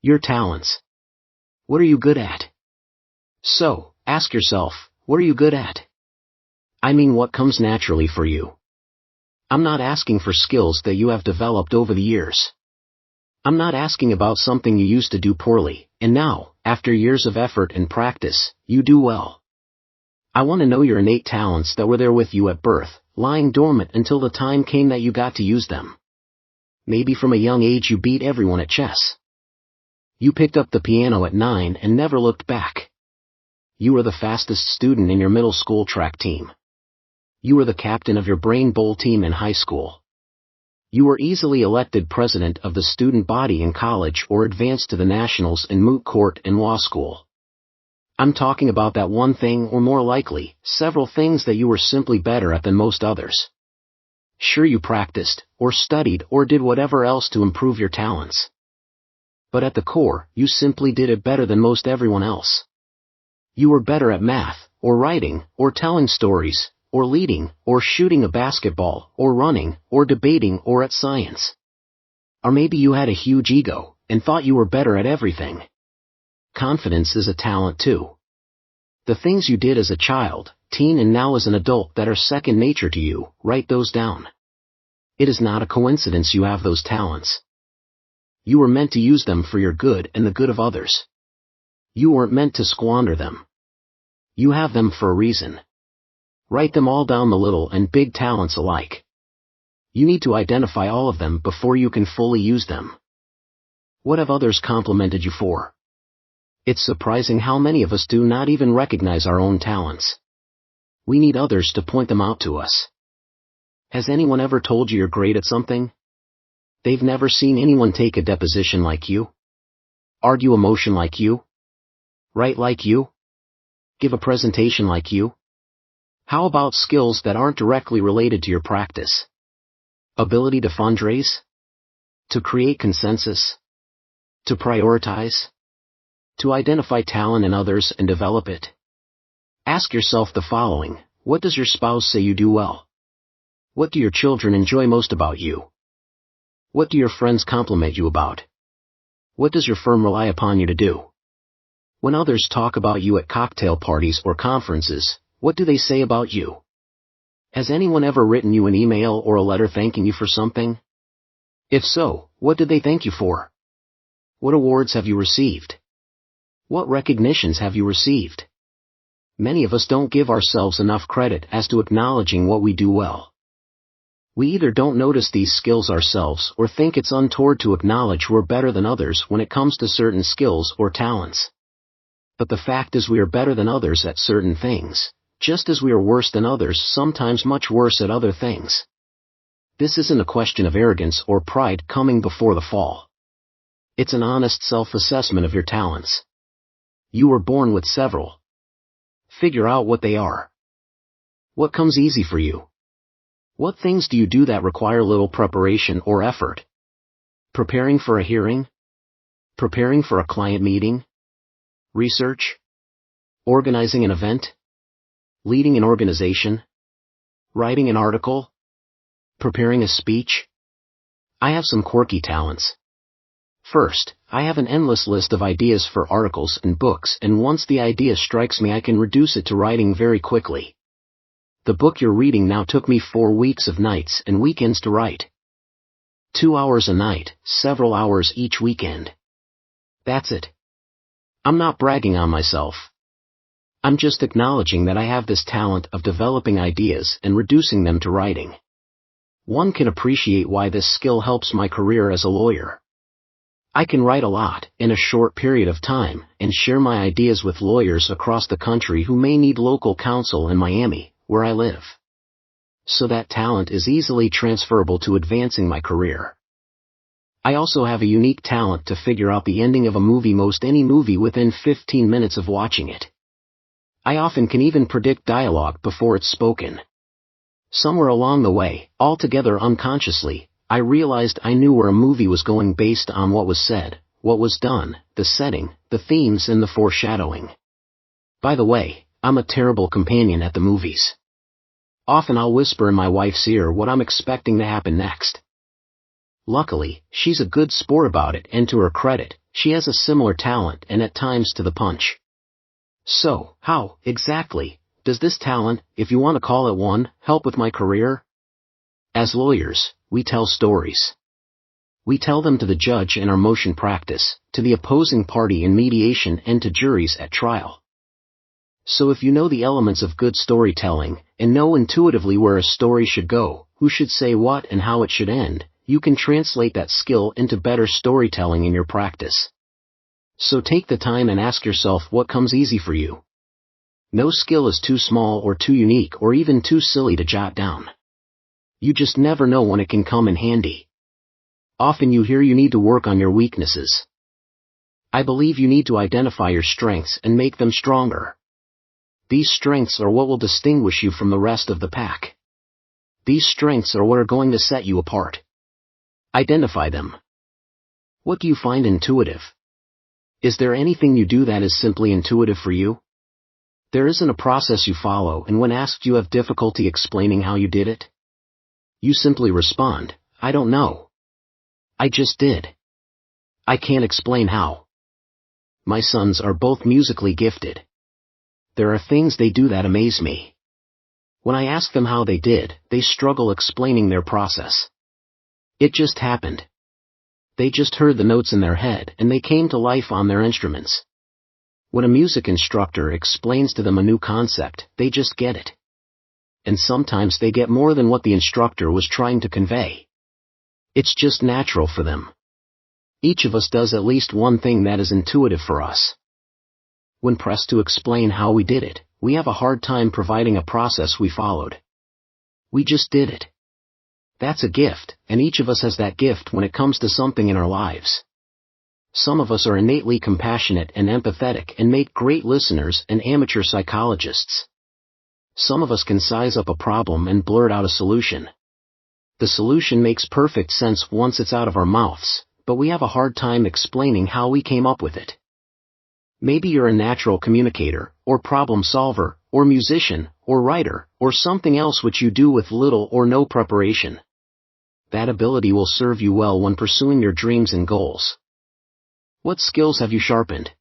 Your talents. What are you good at? So, ask yourself, what are you good at? I mean, what comes naturally for you. I'm not asking for skills that you have developed over the years. I'm not asking about something you used to do poorly, and now, after years of effort and practice, you do well. I want to know your innate talents that were there with you at birth, lying dormant until the time came that you got to use them. Maybe from a young age you beat everyone at chess. You picked up the piano at 9 and never looked back. You were the fastest student in your middle school track team. You were the captain of your brain bowl team in high school. You were easily elected president of the student body in college or advanced to the nationals in moot court and law school. I'm talking about that one thing, or more likely, several things that you were simply better at than most others. Sure, you practiced, or studied, or did whatever else to improve your talents. But at the core, you simply did it better than most everyone else. You were better at math, or writing, or telling stories, or leading, or shooting a basketball, or running, or debating, or at science. Or maybe you had a huge ego, and thought you were better at everything. Confidence is a talent too. The things you did as a child, teen, and now as an adult that are second nature to you, write those down. It is not a coincidence you have those talents. You were meant to use them for your good and the good of others. You weren't meant to squander them. You have them for a reason. Write them all down, the little and big talents alike. You need to identify all of them before you can fully use them. What have others complimented you for? It's surprising how many of us do not even recognize our own talents. We need others to point them out to us. Has anyone ever told you you're great at something? They've never seen anyone take a deposition like you, argue a motion like you, write like you, give a presentation like you. How about skills that aren't directly related to your practice? Ability to fundraise? To create consensus? To prioritize? To identify talent in others and develop it? Ask yourself the following: what does your spouse say you do well? What do your children enjoy most about you? What do your friends compliment you about? What does your firm rely upon you to do? When others talk about you at cocktail parties or conferences, what do they say about you? Has anyone ever written you an email or a letter thanking you for something? If so, what did they thank you for? What awards have you received? What recognitions have you received? Many of us don't give ourselves enough credit as to acknowledging what we do well. We either don't notice these skills ourselves or think it's untoward to acknowledge we're better than others when it comes to certain skills or talents. But the fact is, we are better than others at certain things, just as we are worse than others, sometimes much worse at other things. This isn't a question of arrogance or pride coming before the fall. It's an honest self-assessment of your talents. You were born with several. Figure out what they are. What comes easy for you? What things do you do that require little preparation or effort? Preparing for a hearing? Preparing for a client meeting? Research? Organizing an event? Leading an organization? Writing an article? Preparing a speech? I have some quirky talents. First, I have an endless list of ideas for articles and books, and once the idea strikes me, I can reduce it to writing very quickly. The book you're reading now took me 4 weeks of nights and weekends to write. 2 hours a night, several hours each weekend. That's it. I'm not bragging on myself. I'm just acknowledging that I have this talent of developing ideas and reducing them to writing. One can appreciate why this skill helps my career as a lawyer. I can write a lot, in a short period of time, and share my ideas with lawyers across the country who may need local counsel in Miami, where I live. So that talent is easily transferable to advancing my career. I also have a unique talent to figure out the ending of a movie, most any movie, within 15 minutes of watching it. I often can even predict dialogue before it's spoken. Somewhere along the way, altogether unconsciously, I realized I knew where a movie was going based on what was said, what was done, the setting, the themes, and the foreshadowing. By the way, I'm a terrible companion at the movies. Often I'll whisper in my wife's ear what I'm expecting to happen next. Luckily, she's a good sport about it, and to her credit, She has a similar talent and at times to the punch. So, how, exactly, does this talent, if you want to call it one, help with my career? As lawyers, we tell stories. We tell them to the judge in our motion practice, to the opposing party in mediation and to juries at trial. So if you know the elements of good storytelling, and know intuitively where a story should go, who should say what and how it should end, you can translate that skill into better storytelling in your practice. So take the time and ask yourself what comes easy for you. No skill is too small or too unique or even too silly to jot down. You just never know when it can come in handy. Often you hear you need to work on your weaknesses. I believe you need to identify your strengths and make them stronger. These strengths are what will distinguish you from the rest of the pack. These strengths are what are going to set you apart. Identify them. What do you find intuitive? Is there anything you do that is simply intuitive for you? There isn't a process you follow, and when asked you have difficulty explaining how you did it? You simply respond, I don't know. I just did. I can't explain how. My sons are both musically gifted. There are things they do that amaze me. When I ask them how they did, they struggle explaining their process. It just happened. They just heard the notes in their head and they came to life on their instruments. When a music instructor explains to them a new concept, they just get it. And sometimes they get more than what the instructor was trying to convey. It's just natural for them. Each of us does at least one thing that is intuitive for us. When pressed to explain how we did it, we have a hard time providing a process we followed. We just did it. That's a gift, and each of us has that gift when it comes to something in our lives. Some of us are innately compassionate and empathetic and make great listeners and amateur psychologists. Some of us can size up a problem and blurt out a solution. The solution makes perfect sense once it's out of our mouths, but we have a hard time explaining how we came up with it. Maybe you're a natural communicator, or problem solver, or musician, or writer, or something else which you do with little or no preparation. That ability will serve you well when pursuing your dreams and goals. What skills have you sharpened?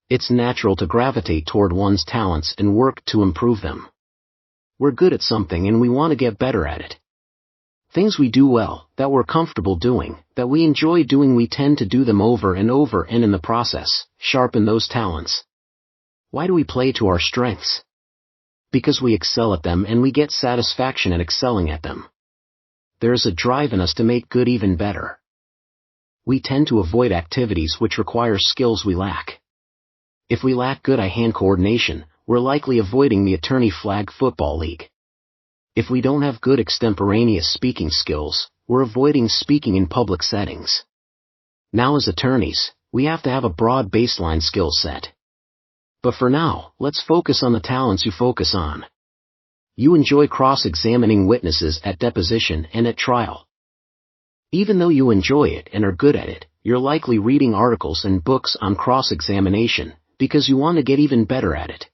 It's natural to gravitate toward one's talents and work to improve them. We're good at something and we want to get better at it. Things we do well, that we're comfortable doing, that we enjoy doing, we tend to do them over and over and in the process, sharpen those talents. Why do we play to our strengths? Because we excel at them and we get satisfaction at excelling at them. There is a drive in us to make good even better. We tend to avoid activities which require skills we lack. If we lack good eye-hand coordination, we're likely avoiding the attorney flag football league. If we don't have good extemporaneous speaking skills, we're avoiding speaking in public settings. Now as attorneys, we have to have a broad baseline skill set. But for now, let's focus on the talents you focus on. You enjoy cross-examining witnesses at deposition and at trial. Even though you enjoy it and are good at it, you're likely reading articles and books on cross-examination, because you want to get even better at it.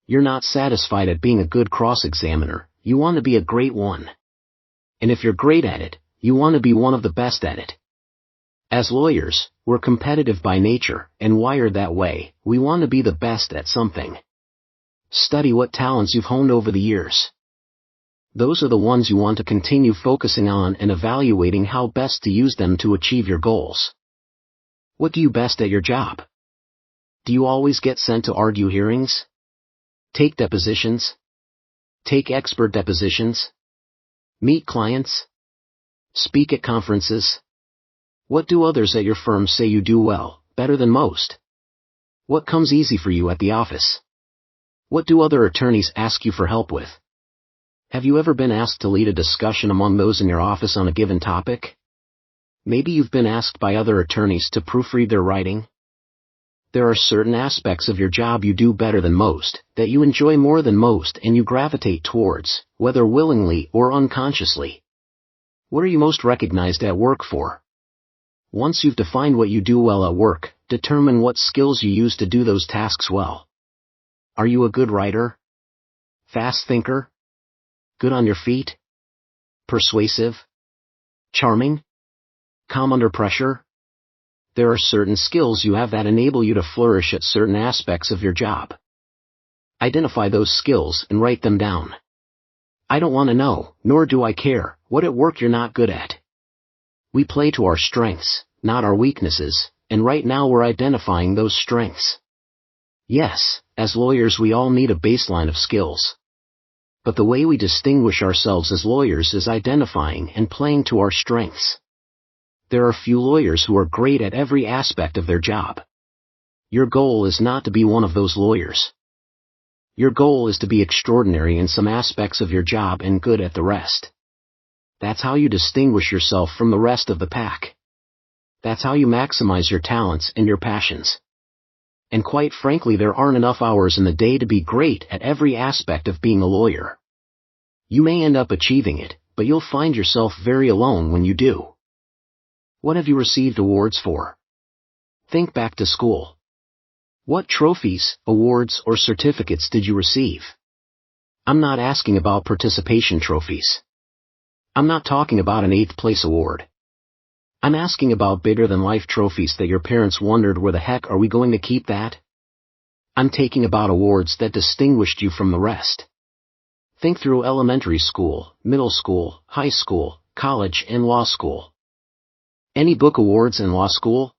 You're not satisfied at being a good cross-examiner, you want to be a great one. And if you're great at it, you want to be one of the best at it. As lawyers, we're competitive by nature, and wired that way, we want to be the best at something. Study what talents you've honed over the years. Those are the ones you want to continue focusing on and evaluating how best to use them to achieve your goals. What do you best at your job? Do you always get sent to argue hearings? Take depositions? Take expert depositions? Meet clients? Speak at conferences? What do others at your firm say you do well, better than most? What comes easy for you at the office? What do other attorneys ask you for help with? Have you ever been asked to lead a discussion among those in your office on a given topic? Maybe you've been asked by other attorneys to proofread their writing. There are certain aspects of your job you do better than most, that you enjoy more than most and you gravitate towards, whether willingly or unconsciously. What are you most recognized at work for? Once you've defined what you do well at work, determine what skills you use to do those tasks well. Are you a good writer? Fast thinker? Good on your feet? Persuasive? Charming? Calm under pressure? There are certain skills you have that enable you to flourish at certain aspects of your job. Identify those skills and write them down. I don't want to know, nor do I care, what at work you're not good at. We play to our strengths, not our weaknesses, and right now we're identifying those strengths. Yes, as lawyers we all need a baseline of skills. But the way we distinguish ourselves as lawyers is identifying and playing to our strengths. There are few lawyers who are great at every aspect of their job. Your goal is not to be one of those lawyers. Your goal is to be extraordinary in some aspects of your job and good at the rest. That's how you distinguish yourself from the rest of the pack. That's how you maximize your talents and your passions. And quite frankly, there aren't enough hours in the day to be great at every aspect of being a lawyer. You may end up achieving it, but you'll find yourself very alone when you do. What have you received awards for? Think back to school. What trophies, awards, or certificates did you receive? I'm not asking about participation trophies. I'm not talking about an 8th place award. I'm asking about bigger-than-life trophies that your parents wondered where the heck are we going to keep that? I'm taking about awards that distinguished you from the rest. Think through elementary school, middle school, high school, college, and law school. Any book awards in law school?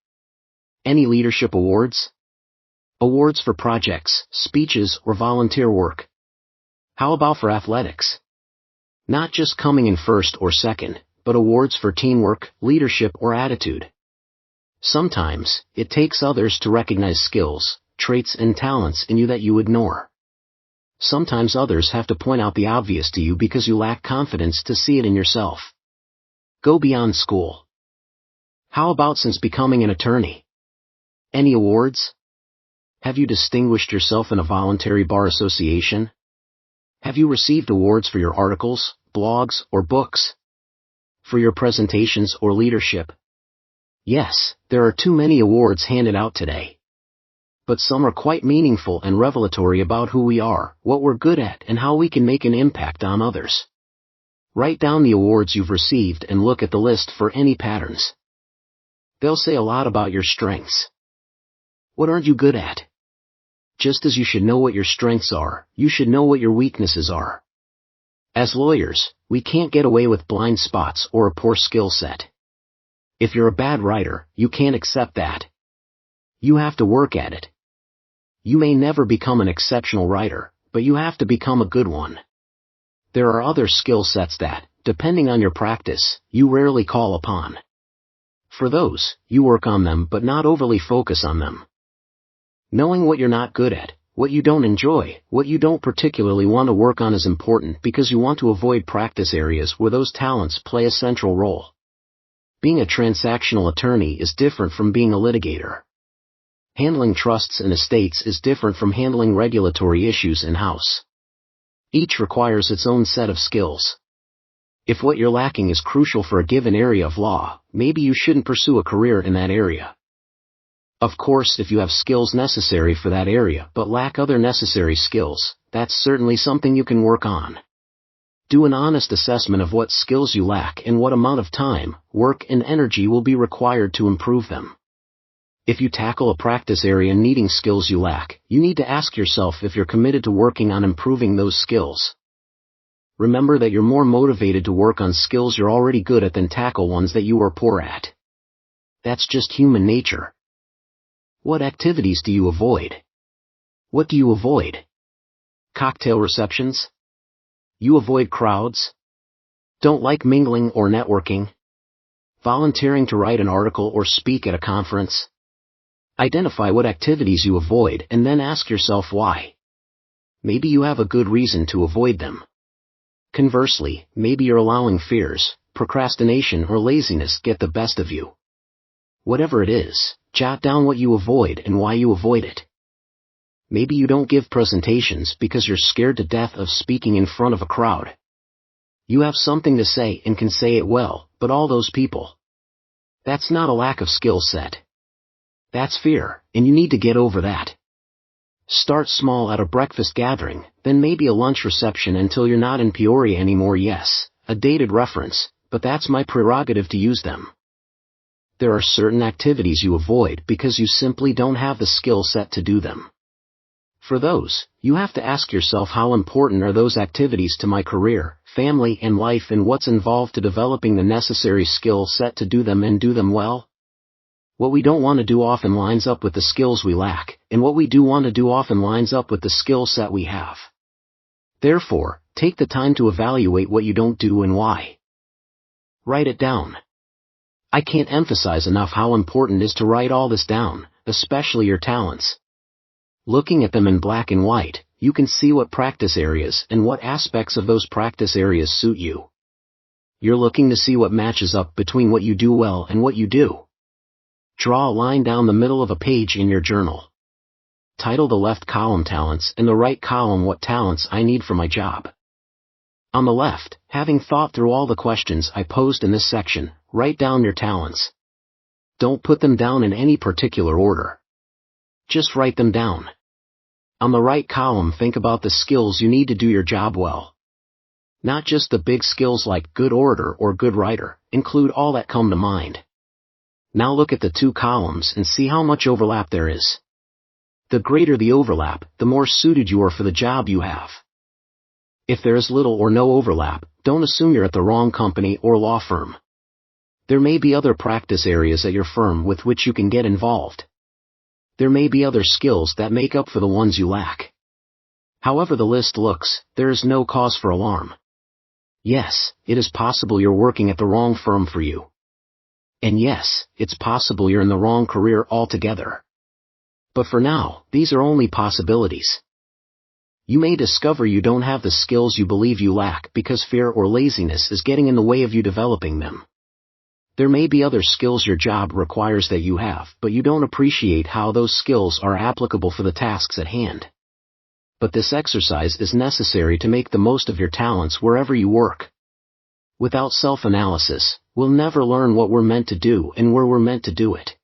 Any leadership awards? Awards for projects, speeches, or volunteer work? How about for athletics? Not just coming in first or second, but awards for teamwork, leadership, or attitude. Sometimes, it takes others to recognize skills, traits, and talents in you that you ignore. Sometimes others have to point out the obvious to you because you lack confidence to see it in yourself. Go beyond school. How about since becoming an attorney? Any awards? Have you distinguished yourself in a voluntary bar association? Have you received awards for your articles, blogs, or books? For your presentations or leadership? Yes, there are too many awards handed out today. But some are quite meaningful and revelatory about who we are, what we're good at, and how we can make an impact on others. Write down the awards you've received and look at the list for any patterns. They'll say a lot about your strengths. What aren't you good at? Just as you should know what your strengths are, you should know what your weaknesses are. As lawyers, we can't get away with blind spots or a poor skill set. If you're a bad writer, you can't accept that. You have to work at it. You may never become an exceptional writer, but you have to become a good one. There are other skill sets that, depending on your practice, you rarely call upon. For those, you work on them but not overly focus on them. Knowing what you're not good at, what you don't enjoy, what you don't particularly want to work on is important because you want to avoid practice areas where those talents play a central role. Being a transactional attorney is different from being a litigator. Handling trusts and estates is different from handling regulatory issues in-house. Each requires its own set of skills. If what you're lacking is crucial for a given area of law, maybe you shouldn't pursue a career in that area. Of course, if you have skills necessary for that area but lack other necessary skills, that's certainly something you can work on. Do an honest assessment of what skills you lack and what amount of time, work, and energy will be required to improve them. If you tackle a practice area needing skills you lack, you need to ask yourself if you're committed to working on improving those skills. Remember that you're more motivated to work on skills you're already good at than tackle ones that you are poor at. That's just human nature. What activities do you avoid? What do you avoid? Cocktail receptions? You avoid crowds? Don't like mingling or networking? Volunteering to write an article or speak at a conference? Identify what activities you avoid and then ask yourself why. Maybe you have a good reason to avoid them. Conversely, maybe you're allowing fears, procrastination, or laziness get the best of you. Whatever it is, jot down what you avoid and why you avoid it. Maybe you don't give presentations because you're scared to death of speaking in front of a crowd. You have something to say and can say it well, but all those people. That's not a lack of skill set. That's fear, and you need to get over that. Start small at a breakfast gathering, then maybe a lunch reception until you're not in Peoria anymore. Yes, a dated reference, but that's my prerogative to use them. There are certain activities you avoid because you simply don't have the skill set to do them. For those, you have to ask yourself, how important are those activities to my career, family and life, and what's involved to developing the necessary skill set to do them and do them well? What we don't want to do often lines up with the skills we lack, and what we do want to do often lines up with the skill set we have. Therefore, take the time to evaluate what you don't do and why. Write it down. I can't emphasize enough how important it is to write all this down, especially your talents. Looking at them in black and white, you can see what practice areas and what aspects of those practice areas suit you. You're looking to see what matches up between what you do well and what you do. Draw a line down the middle of a page in your journal. Title the left column Talents and the right column What talents I need for my job. On the left, having thought through all the questions I posed in this section, write down your talents. Don't put them down in any particular order. Just write them down. On the right column, think about the skills you need to do your job well. Not just the big skills like good orator or good writer, include all that come to mind. Now look at the two columns and see how much overlap there is. The greater the overlap, the more suited you are for the job you have. If there is little or no overlap, don't assume you're at the wrong company or law firm. There may be other practice areas at your firm with which you can get involved. There may be other skills that make up for the ones you lack. However the list looks, there is no cause for alarm. Yes, it is possible you're working at the wrong firm for you. And yes, it's possible you're in the wrong career altogether. But for now, these are only possibilities. You may discover you don't have the skills you believe you lack because fear or laziness is getting in the way of you developing them. There may be other skills your job requires that you have, but you don't appreciate how those skills are applicable for the tasks at hand. But this exercise is necessary to make the most of your talents wherever you work. Without self-analysis, we'll never learn what we're meant to do and where we're meant to do it.